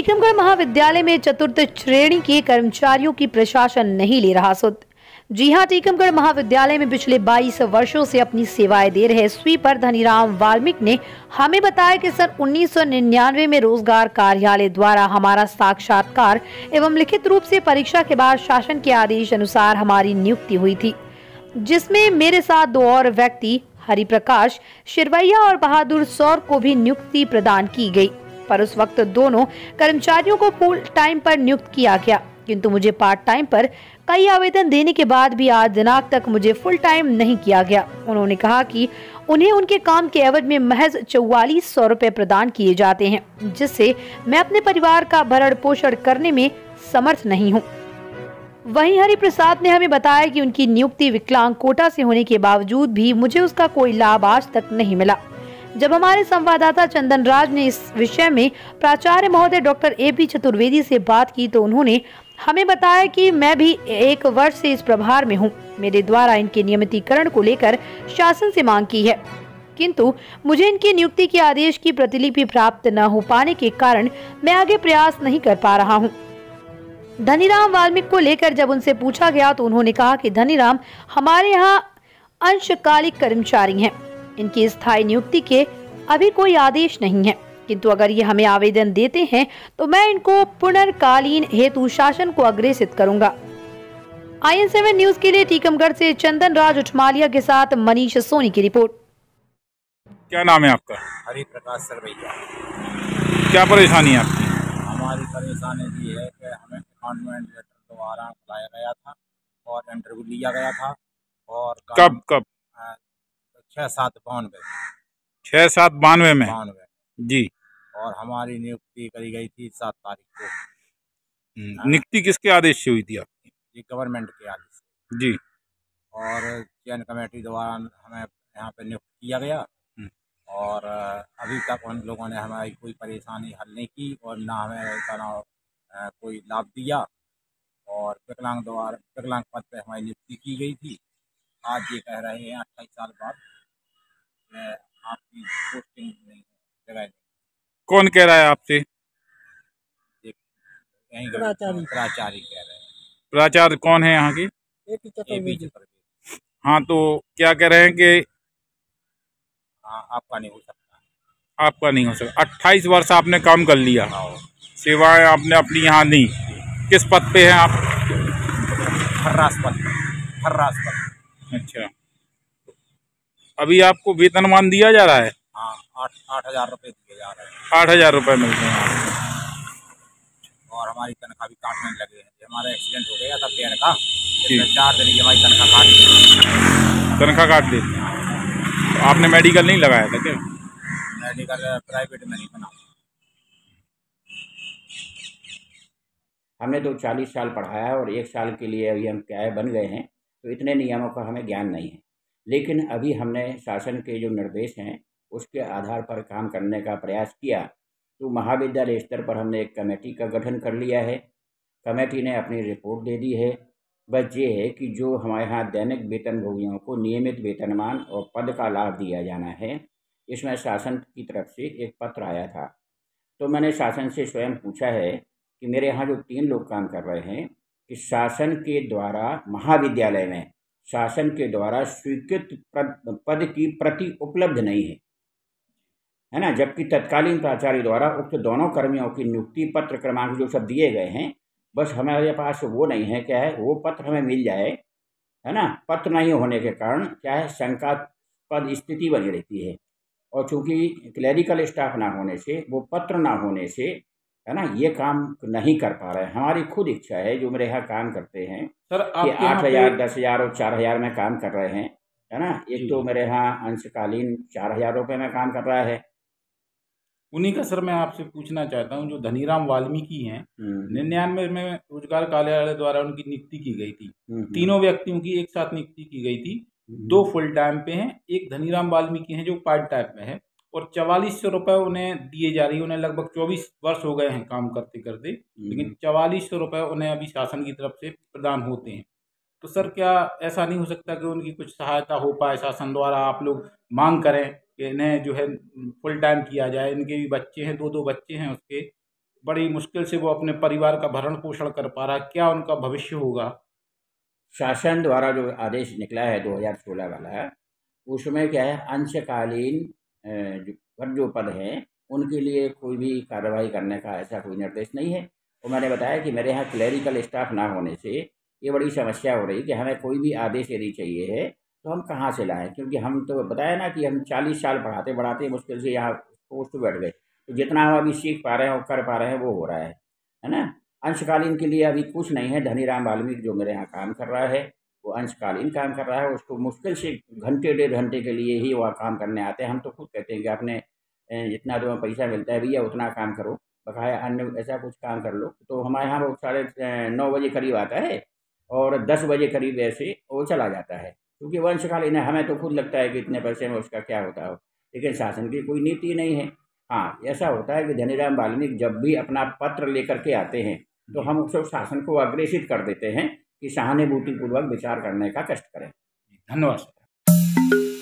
टीकमगढ़ महाविद्यालय में चतुर्थ श्रेणी के कर्मचारियों की प्रशासन नहीं ले रहा सुध। जी हां, टीकमगढ़ महाविद्यालय में पिछले 22 वर्षों से अपनी सेवाएं दे रहे स्वीपर धनीराम वाल्मीक ने हमें बताया कि सन 1999 में रोजगार कार्यालय द्वारा हमारा साक्षात्कार एवं लिखित रूप से परीक्षा के बाद शासन के आदेश अनुसार हमारी नियुक्ति हुई थी, जिसमें मेरे साथ दो और व्यक्ति हरिप्रकाश शिरवैया और बहादुर सौर को भी नियुक्ति प्रदान की गई। पर उस वक्त दोनों कर्मचारियों को फुल टाइम पर नियुक्त किया गया, किंतु मुझे पार्ट टाइम पर कई आवेदन देने के बाद भी आज दिनांक तक मुझे फुल टाइम नहीं किया गया। उन्होंने कहा कि उन्हें उनके काम के एवज में महज 4400 रुपए प्रदान किए जाते हैं, जिससे मैं अपने परिवार का भरण पोषण करने में समर्थ नहीं हूँ। वहीं हरिप्रसाद ने हमें बताया कि उनकी नियुक्ति विकलांग कोटा से होने के बावजूद भी मुझे उसका कोई लाभ आज तक नहीं मिला। जब हमारे संवाददाता चंदन राज ने इस विषय में प्राचार्य महोदय डॉक्टर AP चतुर्वेदी से बात की तो उन्होंने हमें बताया कि मैं भी 1 वर्ष से इस प्रभार में हूं। मेरे द्वारा इनके नियमितीकरण को लेकर शासन से मांग की है, किंतु मुझे इनकी नियुक्ति के आदेश की प्रतिलिपि प्राप्त न हो पाने के कारण मैं आगे प्रयास नहीं कर पा रहा हूँ। धनीराम वाल्मीक को लेकर जब उनसे पूछा गया तो उन्होंने कहा कि धनीराम हमारे यहाँ अंशकालिक कर्मचारी हैं। इनकी स्थायी नियुक्ति के अभी कोई आदेश नहीं है, किंतु अगर ये हमें आवेदन देते हैं तो मैं इनको पुनर्कालीन हेतु शासन को अग्रेसित करूंगा। IN7 न्यूज के लिए टीकमगढ़ से चंदन राज उठमालिया के साथ मनीष सोनी की रिपोर्ट। क्या नाम है आपका? हरिप्रकाश सरवैया। क्या परेशानी है आपकी? हमारी परेशानी ये है कि हमें अपॉइंटमेंट लेटर द्वारा बुलाया गया था और इंटरव्यू लिया गया था और कब 6/7/92 6/7/92 में जी। और हमारी नियुक्ति करी गई थी 7 तारीख को। नियुक्ति किसके आदेश से हुई थी आपकी? ये गवर्नमेंट के आदेश से जी। और चयन कमेटी द्वारा हमें यहाँ पे नियुक्त किया गया और अभी तक उन लोगों ने हमारी कोई परेशानी हल नहीं की और ना हमें कोई लाभ दिया। और विकलांग पद पे हमारी नियुक्ति की गई थी। आज ये कह रहे हैं 28 साल बाद आपकी पोस्टिंग नहीं है, जगह। कौन कह रहा है आपसे? यहीं प्राचार्य कह रहे हैं। प्राचार्य कौन है यहाँ के? AP चतुर्वेदी। हाँ, तो क्या कह रहे हैं कि आपका नहीं हो सकता? आपका नहीं हो सकता। 28 वर्ष आपने काम कर लिया, सेवाएं आपने अपनी यहाँ दी। किस पद पे हैं आप? फर्रास पद। अच्छा, अभी आपको वेतनमान दिया जा रहा है? हाँ, 8,000 रुपये दिए जा रहे हैं। 8,000 रुपये मिलते हैं आपको। और हमारी तनख्वाह भी काटने लगे हैं। हमारा एक्सीडेंट हो गया था पैर का, 4 दिन की हमारी तनख्वाह काट दी। तनख्वाह काट देते हैं। तो आपने मेडिकल नहीं लगाया था क्या? मेडिकल प्राइवेट में नहीं बना। हमने तो 40 साल पढ़ाया और 1 साल के लिए अभी हम क्या बन गए हैं, तो इतने नियमों का हमें ज्ञान नहीं है। लेकिन अभी हमने शासन के जो निर्देश हैं उसके आधार पर काम करने का प्रयास किया, तो महाविद्यालय स्तर पर हमने एक कमेटी का गठन कर लिया है। कमेटी ने अपनी रिपोर्ट दे दी है। बस ये है कि जो हमारे यहाँ दैनिक वेतनभोगियों को नियमित वेतनमान और पद का लाभ दिया जाना है, इसमें शासन की तरफ से एक पत्र आया था। तो मैंने शासन से स्वयं पूछा है कि मेरे यहाँ जो 3 लोग काम कर रहे हैं कि शासन के द्वारा महाविद्यालय में शासन के द्वारा स्वीकृत पद की प्रति उपलब्ध नहीं है ना, जबकि तत्कालीन प्राचार्य द्वारा उक्त दोनों कर्मियों की नियुक्ति पत्र क्रमांक जो सब दिए गए हैं, बस हमारे पास वो नहीं है। क्या है, वो पत्र हमें मिल जाए, है ना। पत्र नहीं होने के कारण क्या है, शंकास्पद स्थिति बनी रहती है। और चूँकि क्लैरिकल स्टाफ ना होने से, वो पत्र ना होने से, है ना, ये काम नहीं कर पा रहे हैं। हमारी खुद इच्छा है जो मेरे यहाँ काम करते हैं सर, कि 8,000, 10,000 और 4,000 में काम कर रहे हैं, है ना। एक तो मेरे यहाँ अंशकालीन 4,000 रुपये में काम कर रहा है। उन्हीं का सर मैं आपसे पूछना चाहता हूँ, जो धनीराम वाल्मीकि हैं, 99 में रोजगार कार्यालय द्वारा उनकी नियुक्ति की गई थी। तीनों व्यक्तियों की एक साथ नियुक्ति की गई थी। 2 फुल टाइम पे हैं, एक धनीराम वाल्मीकि हैं जो पार्ट टाइम में है, और 4400 रुपये उन्हें दिए जा रही है। उन्हें लगभग 24 वर्ष हो गए हैं काम करते करते, लेकिन 4400 रुपये उन्हें अभी शासन की तरफ से प्रदान होते हैं। तो सर, क्या ऐसा नहीं हो सकता कि उनकी कुछ सहायता हो पाए शासन द्वारा? आप लोग मांग करें कि इन्हें जो है फुल टाइम किया जाए। इनके भी बच्चे हैं, 2 बच्चे हैं उसके, बड़ी मुश्किल से वो अपने परिवार का भरण पोषण कर पा रहा है, क्या उनका भविष्य होगा? शासन द्वारा जो आदेश निकला है 2016 वाला, उसमें क्या है, अंशकालीन जो पद हैं उनके लिए कोई भी कार्रवाई करने का ऐसा कोई निर्देश नहीं है। और मैंने बताया कि मेरे यहाँ क्लरिकल स्टाफ ना होने से ये बड़ी समस्या हो रही कि हमें कोई भी आदेश यदि चाहिए है तो हम कहाँ से लाएं, क्योंकि हम तो बताया ना कि हम 40 साल पढ़ाते पढ़ाते मुश्किल से यहाँ पोस्ट बैठ गए, तो जितना हम अभी सीख पा रहे हैं और कर पा रहे हैं वो हो रहा है ना। अंशकालीन के लिए अभी कुछ नहीं है। धनीराम वाल्मीकि जो मेरे यहाँ काम कर रहा है वो अंशकालीन काम कर रहा है, उसको मुश्किल से घंटे 1.5 घंटे के लिए ही वह काम करने आते हैं। हम तो खुद कहते हैं कि आपने जितना तुम्हें पैसा मिलता है भैया उतना काम करो, बकाया अन्य ऐसा कुछ काम कर लो। तो हमारे यहाँ वो 9:30 बजे करीब आता है और 10 बजे करीब ऐसे वो चला जाता है, क्योंकि वो अंशकालीन है। हमें तो खुद लगता है कि इतने पैसे में उसका क्या होता हो, लेकिन शासन की कोई नीति नहीं है। हाँ, ऐसा होता है कि धनीराम वाल्मीकि जब भी अपना पत्र लेकर के आते हैं तो हम उसको शासन को अग्रेसित कर देते हैं कि सहानुभूतिपूर्वक विचार करने का कष्ट करें। धन्यवाद।